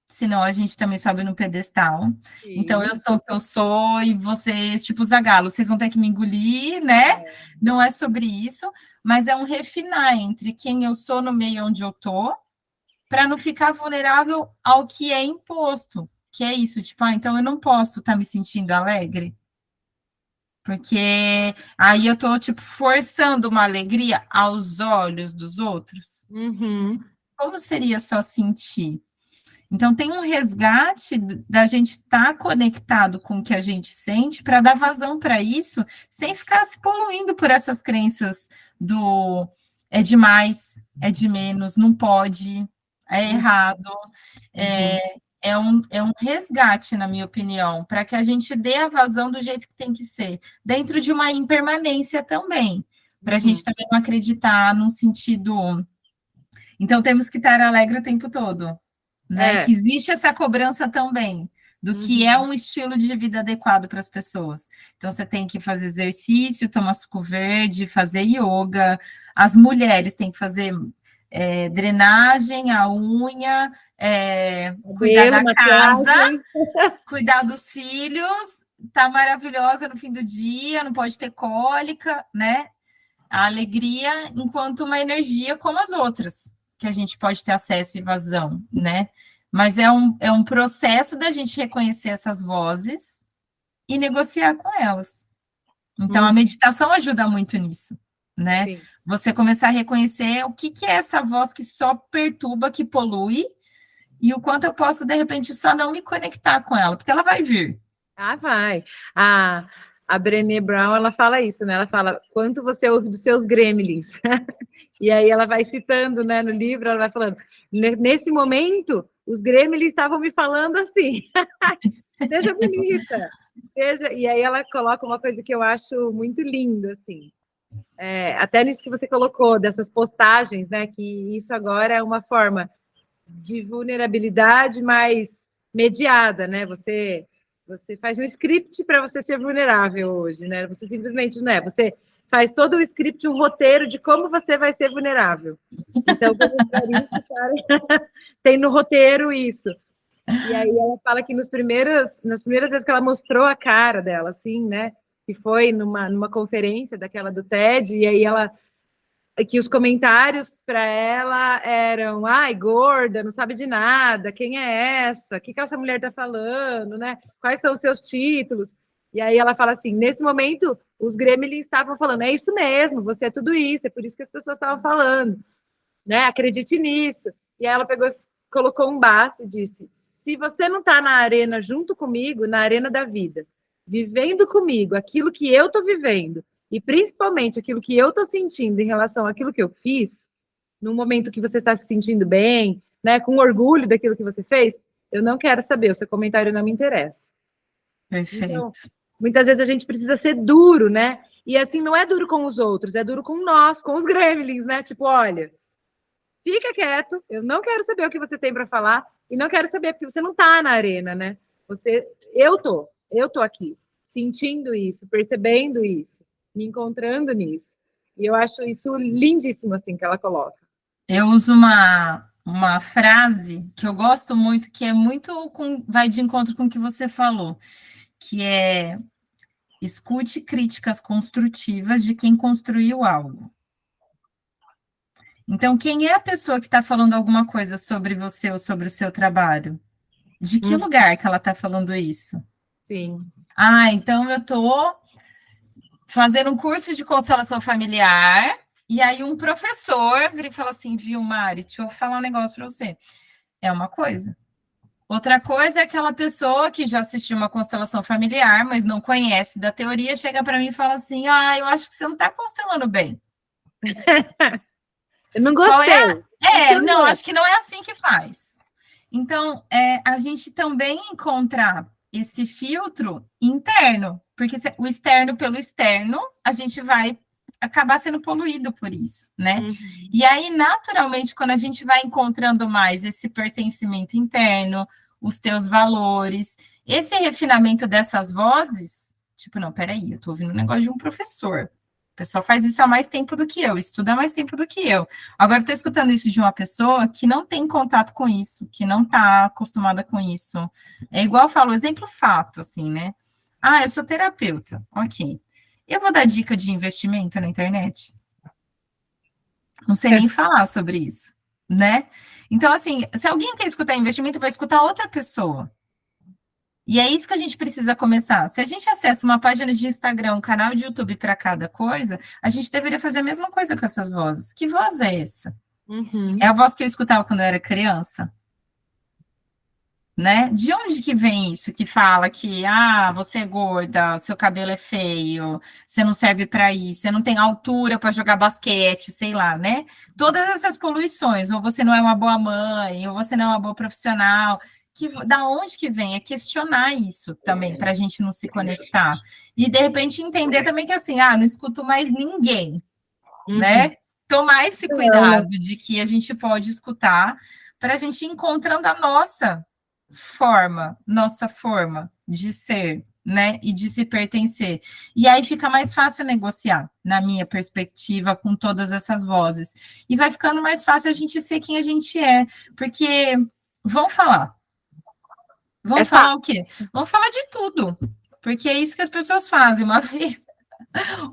senão a gente também sobe no pedestal. Então, eu Sim. sou o que eu sou e vocês, tipo, Zagalo, vocês vão ter que me engolir, né? Não é sobre isso, mas é um refinar entre quem eu sou no meio onde eu tô, para não ficar vulnerável ao que é imposto, que é isso, tipo, então eu não posso estar me sentindo alegre, porque aí eu tô, tipo, forçando uma alegria aos olhos dos outros. Uhum. Como seria só sentir? Então, tem um resgate da gente estar conectado com o que a gente sente para dar vazão para isso, sem ficar se poluindo por essas crenças do é demais, é de menos, não pode, é errado. É um resgate, na minha opinião, para que a gente dê a vazão do jeito que tem que ser, dentro de uma impermanência também, para a gente também não acreditar num sentido. Então, temos que estar alegre o tempo todo, né? Que existe essa cobrança também do que é um estilo de vida adequado para as pessoas. Então, você tem que fazer exercício, tomar suco verde, fazer yoga. As mulheres têm que fazer drenagem, a unha, cuidar da casa, cuidar dos filhos, tá maravilhosa no fim do dia, não pode ter cólica, né? A alegria enquanto uma energia como as outras, que a gente pode ter acesso e vazão, né? Mas é um processo da gente reconhecer essas vozes e negociar com elas. Então, a meditação ajuda muito nisso, né? Sim. Você começar a reconhecer o que é essa voz que só perturba, que polui, e o quanto eu posso, de repente, só não me conectar com ela, porque ela vai vir. Ah, vai. A Brené Brown, ela fala isso, né? Ela fala, quanto você ouve dos seus gremlins? E aí ela vai citando, né, no livro, ela vai falando, nesse momento, os gremlins estavam me falando assim, seja bonita, seja... E aí ela coloca uma coisa que eu acho muito linda, assim, até nisso que você colocou, dessas postagens, né, que isso agora é uma forma de vulnerabilidade mais mediada, né, você faz um script para você ser vulnerável hoje, né, você simplesmente, não é, você faz todo o script, um roteiro de como você vai ser vulnerável. Então, isso, cara, tem no roteiro isso. E aí ela fala que nas primeiras vezes que ela mostrou a cara dela, assim, né, que foi numa conferência daquela do TED, e aí ela que os comentários para ela eram, ai, gorda, não sabe de nada, quem é essa? O que essa mulher está falando, né? Quais são os seus títulos? E aí ela fala assim, nesse momento, os gremlins estavam falando, é isso mesmo, você é tudo isso, é por isso que as pessoas estavam falando, né? Acredite nisso. E aí ela pegou e colocou um basta e disse, se você não está na arena junto comigo, na arena da vida, vivendo comigo aquilo que eu estou vivendo, e principalmente aquilo que eu estou sentindo em relação àquilo que eu fiz, no momento que você está se sentindo bem, né, com orgulho daquilo que você fez, eu não quero saber, o seu comentário não me interessa. Perfeito. Então, muitas vezes a gente precisa ser duro, né? E assim, não é duro com os outros, é duro com nós, com os gremlins, né? Tipo, olha, fica quieto, eu não quero saber o que você tem para falar, e não quero saber porque você não está na arena, né? Eu tô aqui, sentindo isso, percebendo isso, me encontrando nisso. E eu acho isso lindíssimo, assim, que ela coloca. Eu uso uma frase que eu gosto muito, que é muito vai de encontro com o que você falou, que é escute críticas construtivas de quem construiu algo. Então, quem é a pessoa que está falando alguma coisa sobre você ou sobre o seu trabalho? De que lugar que ela está falando isso? Sim. Ah, então eu estou fazendo um curso de constelação familiar, e aí um professor vira e fala assim, viu, Mari, deixa eu falar um negócio para você. É uma coisa. Outra coisa é aquela pessoa que já assistiu uma constelação familiar, mas não conhece da teoria, chega para mim e fala assim, eu acho que você não está constelando bem. Eu não gostei. Não, acho que não é assim que faz. Então, a gente também encontra esse filtro interno, porque o externo pelo externo, a gente vai acabar sendo poluído por isso, né? E aí, naturalmente, quando a gente vai encontrando mais esse pertencimento interno, os teus valores, esse refinamento dessas vozes Tipo, não, peraí, eu tô ouvindo um negócio de um professor. O pessoal faz isso há mais tempo do que eu, estuda há mais tempo do que eu. Agora, eu tô escutando isso de uma pessoa que não tem contato com isso, que não tá acostumada com isso. É igual eu falo, exemplo fato, assim, né? Ah, eu sou terapeuta, ok. Eu vou dar dica de investimento na internet? Não sei nem falar sobre isso, né? Então, assim, se alguém quer escutar investimento, vai escutar outra pessoa. E é isso que a gente precisa começar. Se a gente acessa uma página de Instagram, um canal de YouTube para cada coisa, a gente deveria fazer a mesma coisa com essas vozes. Que voz é essa? É a voz que eu escutava quando eu era criança? Né? De onde que vem isso que fala que você é gorda, seu cabelo é feio, você não serve para isso, você não tem altura para jogar basquete, sei lá, né? Todas essas poluições, ou você não é uma boa mãe, ou você não é uma boa profissional, da onde que vem? É questionar isso também para a gente não se conectar e de repente entender também que assim, não escuto mais ninguém, né? Tomar esse cuidado de que a gente pode escutar para a gente ir encontrando a nossa forma de ser, né, e de se pertencer. E aí fica mais fácil negociar, na minha perspectiva, com todas essas vozes. E vai ficando mais fácil a gente ser quem a gente é, porque vão falar. Vão falar o quê? Vão falar de tudo, porque é isso que as pessoas fazem. Uma vez,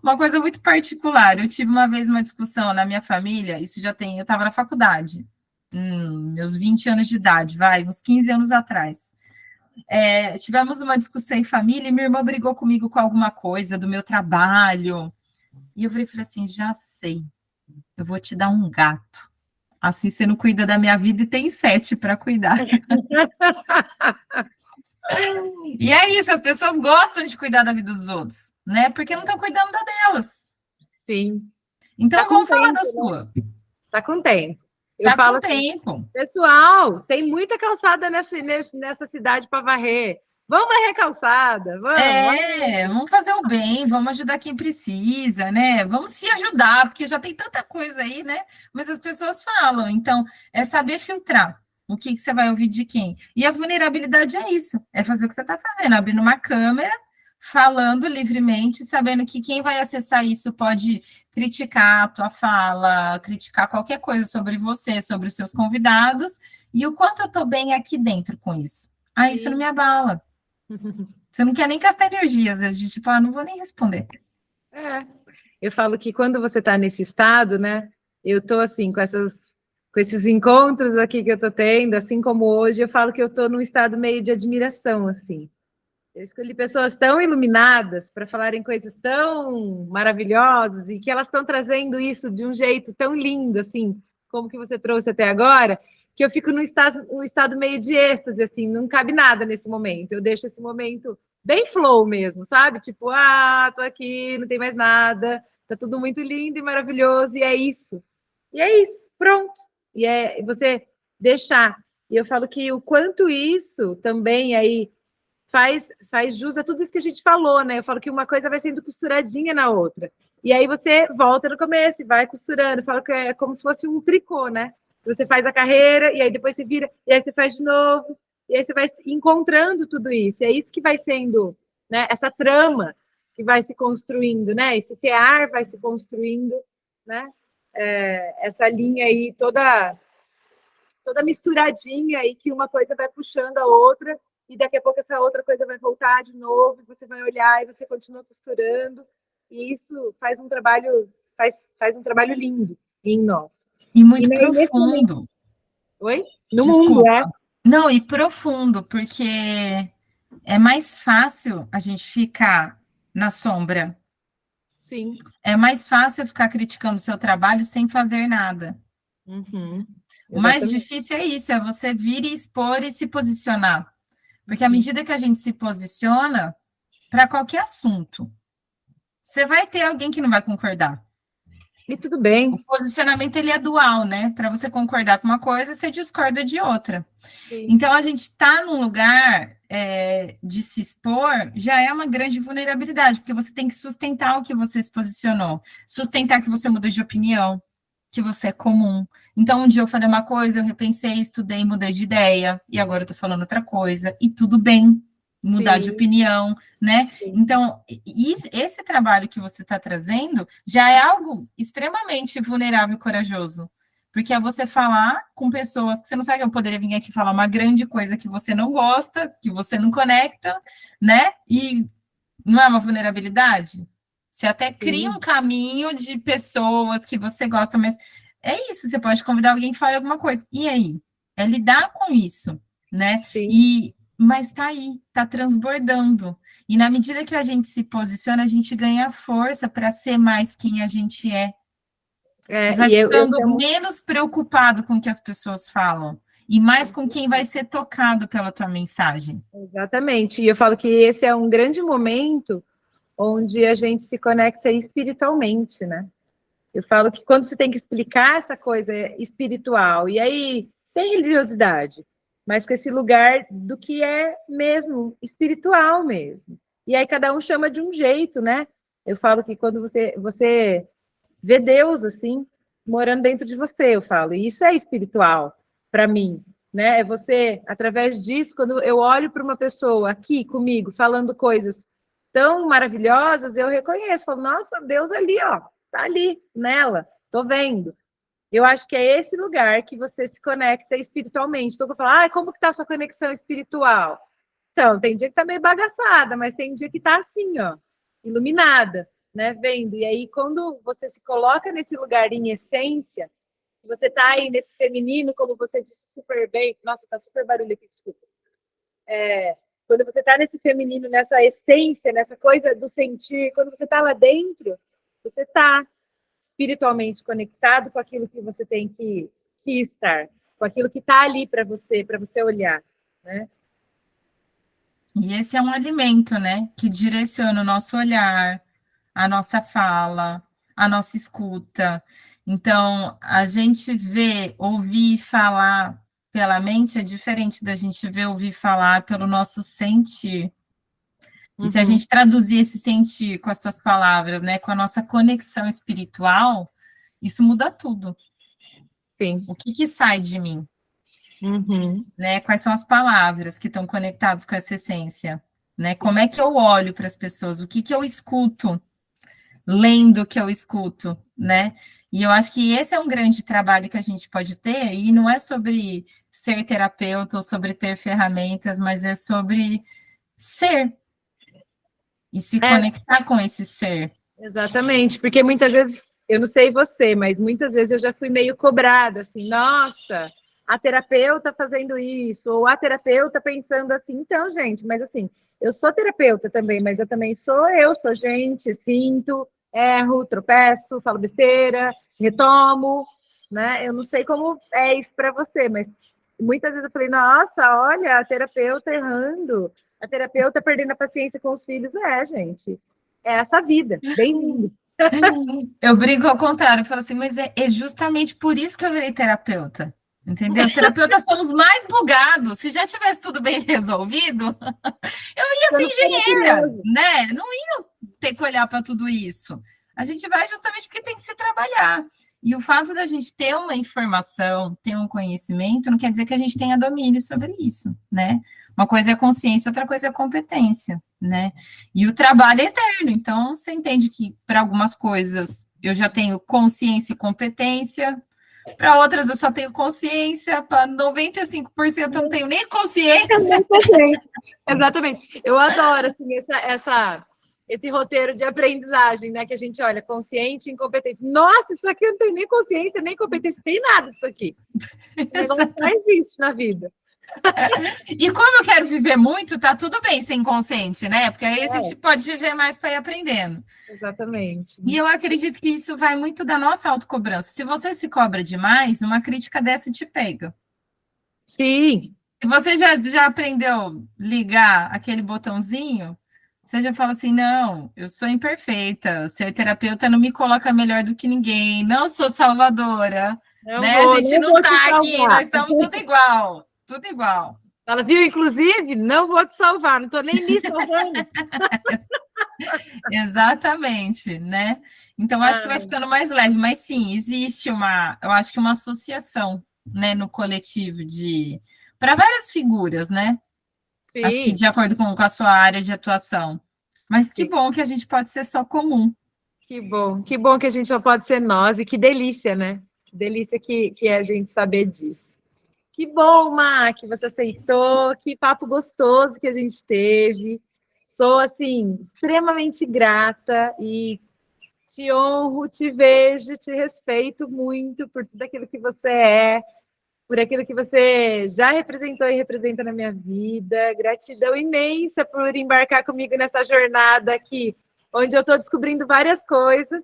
uma coisa muito particular, eu tive uma vez uma discussão na minha família, eu estava na faculdade, meus 20 anos de idade, uns 15 anos atrás. Tivemos uma discussão em família e minha irmã brigou comigo com alguma coisa do meu trabalho. E eu falei assim, já sei, eu vou te dar um gato. Assim você não cuida da minha vida e tem 7 para cuidar. E é isso, as pessoas gostam de cuidar da vida dos outros, né? Porque não estão cuidando da delas. Sim. Então vamos falar da sua. Tá com tempo. Eu falo com tempo. Pessoal, tem muita calçada nessa cidade para varrer. Vamos varrer calçada, vamos fazer o bem, vamos ajudar quem precisa, né? Vamos se ajudar, porque já tem tanta coisa aí, né? Mas as pessoas falam, então é saber filtrar o que você vai ouvir de quem. E a vulnerabilidade é isso, é fazer o que você está fazendo, abrindo uma câmera, falando livremente, sabendo que quem vai acessar isso pode criticar a tua fala, criticar qualquer coisa sobre você, sobre os seus convidados, e o quanto eu estou bem aqui dentro com isso. Isso não me abala. Você não quer nem gastar energia, às vezes, de tipo, não vou nem responder. Eu falo que quando você está nesse estado, né, eu estou assim, com esses encontros aqui que eu estou tendo, assim como hoje, eu falo que eu estou num estado meio de admiração, assim. Eu escolhi pessoas tão iluminadas para falarem coisas tão maravilhosas e que elas estão trazendo isso de um jeito tão lindo, assim, como que você trouxe até agora, que eu fico num estado meio de êxtase, assim, não cabe nada nesse momento. Eu deixo esse momento bem flow mesmo, sabe? Tipo, tô aqui, não tem mais nada, tá tudo muito lindo e maravilhoso, e é isso. E é isso, pronto. E é você deixar. E eu falo que o quanto isso também aí faz jus a tudo isso que a gente falou, né? Eu falo que uma coisa vai sendo costuradinha na outra. E aí você volta no começo e vai costurando. Eu falo que é como se fosse um tricô, né? Você faz a carreira, e aí depois você vira, e aí você faz de novo, e aí você vai encontrando tudo isso. E é isso que vai sendo, né? Essa trama que vai se construindo, né? Esse tear vai se construindo, né? Essa linha aí toda misturadinha aí, que uma coisa vai puxando a outra, e daqui a pouco essa outra coisa vai voltar de novo, você vai olhar e você continua costurando, e isso faz um trabalho lindo em nós. E muito profundo. Oi? Mundo, Não, e profundo, porque é mais fácil a gente ficar na sombra. Sim. É mais fácil ficar criticando o seu trabalho sem fazer nada. O mais difícil é isso, é você vir e expor e se posicionar. Porque à medida que a gente se posiciona, para qualquer assunto, você vai ter alguém que não vai concordar. E tudo bem. O posicionamento, ele é dual, né? Para você concordar com uma coisa, você discorda de outra. Sim. Então, a gente está num lugar de se expor, já é uma grande vulnerabilidade, porque você tem que sustentar o que você se posicionou, sustentar que você mudou de opinião, que você é comum. Então, um dia eu falei uma coisa, eu repensei, estudei, mudei de ideia, e agora eu estou falando outra coisa, e tudo bem. mudar de opinião, né? Sim. Então, esse trabalho que você está trazendo já é algo extremamente vulnerável e corajoso, porque é você falar com pessoas que você não sabe, eu poderia vir aqui falar uma grande coisa que você não gosta, que você não conecta, né? E não é uma vulnerabilidade? Você até cria um caminho de pessoas que você gosta, mas é isso, você pode convidar alguém que fale alguma coisa. E aí? É lidar com isso, né? Mas tá aí, tá transbordando. E na medida que a gente se posiciona, a gente ganha força para ser mais quem a gente é. E vai ficando menos preocupado com o que as pessoas falam. E mais com quem vai ser tocado pela tua mensagem. Exatamente. E eu falo que esse é um grande momento onde a gente se conecta espiritualmente, né? Eu falo que quando você tem que explicar essa coisa espiritual, e aí, sem religiosidade, mas com esse lugar do que é mesmo, espiritual mesmo. E aí cada um chama de um jeito, né? Eu falo que quando você vê Deus, assim, morando dentro de você, eu falo, e isso é espiritual para mim, né? É você, através disso, quando eu olho para uma pessoa aqui comigo, falando coisas tão maravilhosas, eu reconheço, falo, nossa, Deus ali, ó, tá ali, nela, tô vendo. Eu acho que é esse lugar que você se conecta espiritualmente. Então, eu falo, como que tá a sua conexão espiritual? Então, tem dia que tá meio bagaçada, mas tem dia que tá assim, ó, iluminada, né, vendo. E aí, quando você se coloca nesse lugar em essência, você tá aí nesse feminino, como você disse super bem, nossa, tá super barulho aqui, desculpa. Quando você tá nesse feminino, nessa essência, nessa coisa do sentir, quando você tá lá dentro, você tá espiritualmente conectado com aquilo que você tem que estar, com aquilo que está ali para você olhar, né? E esse é um alimento, né, que direciona o nosso olhar, a nossa fala, a nossa escuta. Então, a gente vê, ouvir falar pela mente é diferente da gente ver, ouvir falar pelo nosso sentir. E se a gente traduzir esse sentir com as suas palavras, né, com a nossa conexão espiritual, isso muda tudo. Sim. O que sai de mim? Né? Quais são as palavras que estão conectadas com essa essência? Né? Como é que eu olho para as pessoas? O que eu escuto? Lendo o que eu escuto, né? E eu acho que esse é um grande trabalho que a gente pode ter, e não é sobre ser terapeuta ou sobre ter ferramentas, mas é sobre ser e se conectar com esse ser. Exatamente, porque muitas vezes, eu não sei você, mas muitas vezes eu já fui meio cobrada, assim, nossa, a terapeuta fazendo isso, ou a terapeuta pensando assim, então, gente, mas assim, eu sou terapeuta também, mas eu também sou gente, sinto, erro, tropeço, falo besteira, retomo, né? Eu não sei como é isso para você, mas muitas vezes eu falei, nossa, olha, a terapeuta errando, a terapeuta perdendo a paciência com os filhos, gente. É essa vida, bem lindo. Eu brinco ao contrário, eu falo assim, mas é justamente por isso que eu virei terapeuta, entendeu? Os terapeutas são os mais bugados. Se já tivesse tudo bem resolvido, eu ia ser engenheira, né? Não ia ter que olhar para tudo isso. A gente vai justamente porque tem que se trabalhar. E o fato da gente ter uma informação, ter um conhecimento, não quer dizer que a gente tenha domínio sobre isso, né? Uma coisa é consciência, outra coisa é competência, né? E o trabalho é eterno, então você entende que para algumas coisas eu já tenho consciência e competência, para outras eu só tenho consciência, para 95% eu não tenho nem consciência. Exatamente. Eu adoro assim, esse roteiro de aprendizagem, né? Que a gente olha consciente e incompetente. Nossa, isso aqui eu não tenho nem consciência, nem competência, tem nada disso aqui. Não existe na vida. E como eu quero viver muito, tá tudo bem ser inconsciente, né? Porque aí a gente pode viver mais para ir aprendendo. Exatamente. E eu acredito que isso vai muito da nossa autocobrança. Se você se cobra demais, uma crítica dessa te pega. Sim. Se você já aprendeu a ligar aquele botãozinho, você já fala assim, não, eu sou imperfeita, ser terapeuta não me coloca melhor do que ninguém, não sou salvadora, né? A gente não está aqui, nós estamos tudo igual, tudo igual. Ela viu, inclusive, não vou te salvar, não estou nem me salvando. Exatamente, né? Então, acho que vai ficando mais leve, mas sim, existe eu acho que uma associação, né, no coletivo para várias figuras, né? Acho que de acordo com a sua área de atuação. Mas que bom que a gente pode ser só comum. Que bom que a gente só pode ser nós, e que delícia, né? Que delícia que é a gente saber disso. Que bom, Má, que você aceitou, que papo gostoso que a gente teve. Sou, assim, extremamente grata e te honro, te vejo, te respeito muito por tudo aquilo que você é, por aquilo que você já representou e representa na minha vida. Gratidão imensa por embarcar comigo nessa jornada aqui, onde eu estou descobrindo várias coisas.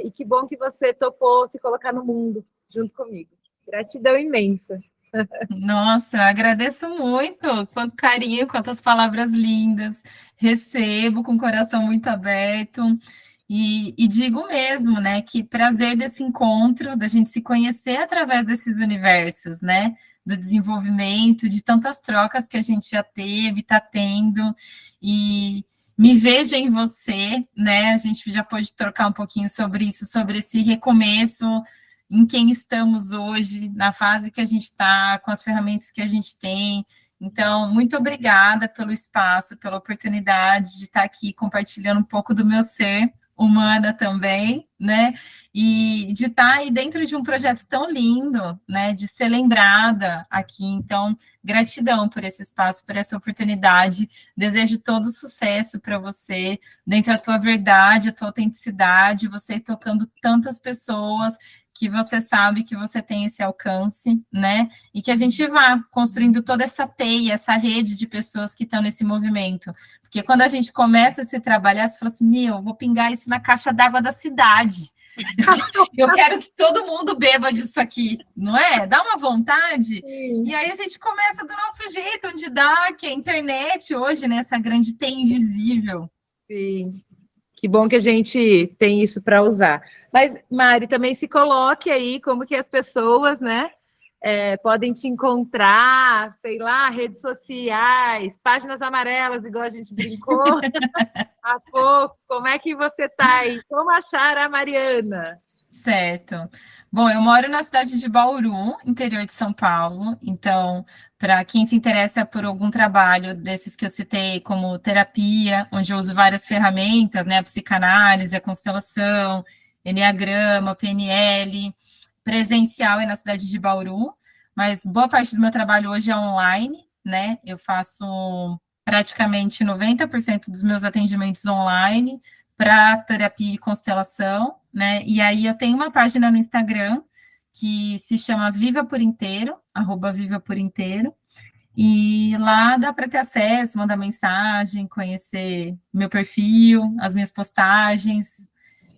E que bom que você topou se colocar no mundo junto comigo. Gratidão imensa. Nossa, agradeço muito. Quanto carinho, quantas palavras lindas. Recebo com o coração muito aberto. E digo mesmo, né, que prazer desse encontro, da gente se conhecer através desses universos, né, do desenvolvimento, de tantas trocas que a gente já teve, está tendo, e me vejo em você, né, a gente já pôde trocar um pouquinho sobre isso, sobre esse recomeço, em quem estamos hoje, na fase que a gente está, com as ferramentas que a gente tem. Então, muito obrigada pelo espaço, pela oportunidade de estar aqui compartilhando um pouco do meu ser, humana também, né, e de estar aí dentro de um projeto tão lindo, né, de ser lembrada aqui. Então, gratidão por esse espaço, por essa oportunidade, desejo todo sucesso para você, dentro da tua verdade, a tua autenticidade, você tocando tantas pessoas, que você sabe que você tem esse alcance, né, e que a gente vá construindo toda essa teia, essa rede de pessoas que estão nesse movimento, porque quando a gente começa a se trabalhar, você fala assim, meu, vou pingar isso na caixa d'água da cidade, eu quero que todo mundo beba disso aqui, não é? Dá uma vontade, sim. E aí a gente começa do nosso jeito, onde dá, que é a internet hoje, né, essa grande teia invisível. Sim. Que bom que a gente tem isso para usar. Mas, Mari, também se coloque aí como que as pessoas, né, podem te encontrar, sei lá, redes sociais, páginas amarelas, igual a gente brincou há pouco. Como é que você está aí? Como achar a Mariana? Certo. Bom, eu moro na cidade de Bauru, interior de São Paulo, então, para quem se interessa por algum trabalho desses que eu citei, como terapia, onde eu uso várias ferramentas, né, a psicanálise, a constelação, enneagrama, PNL, presencial é na cidade de Bauru, mas boa parte do meu trabalho hoje é online, né, eu faço praticamente 90% dos meus atendimentos online, para terapia e constelação, né? E aí eu tenho uma página no Instagram que se chama Viva por Inteiro, @vivaporinteiro, e lá dá para ter acesso, mandar mensagem, conhecer meu perfil, as minhas postagens.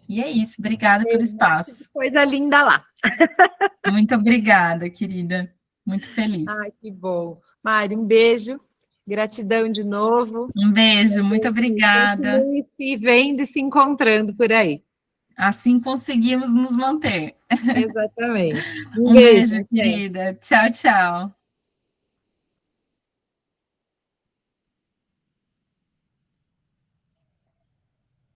E é isso, obrigada pelo espaço. Coisa linda lá. Muito obrigada, querida. Muito feliz. Ai, que bom. Mari, um beijo. Gratidão de novo. Um beijo, muito obrigada. Continue se vendo e se encontrando por aí. Assim conseguimos nos manter. Exatamente. Um beijo, querida. Tchau, tchau.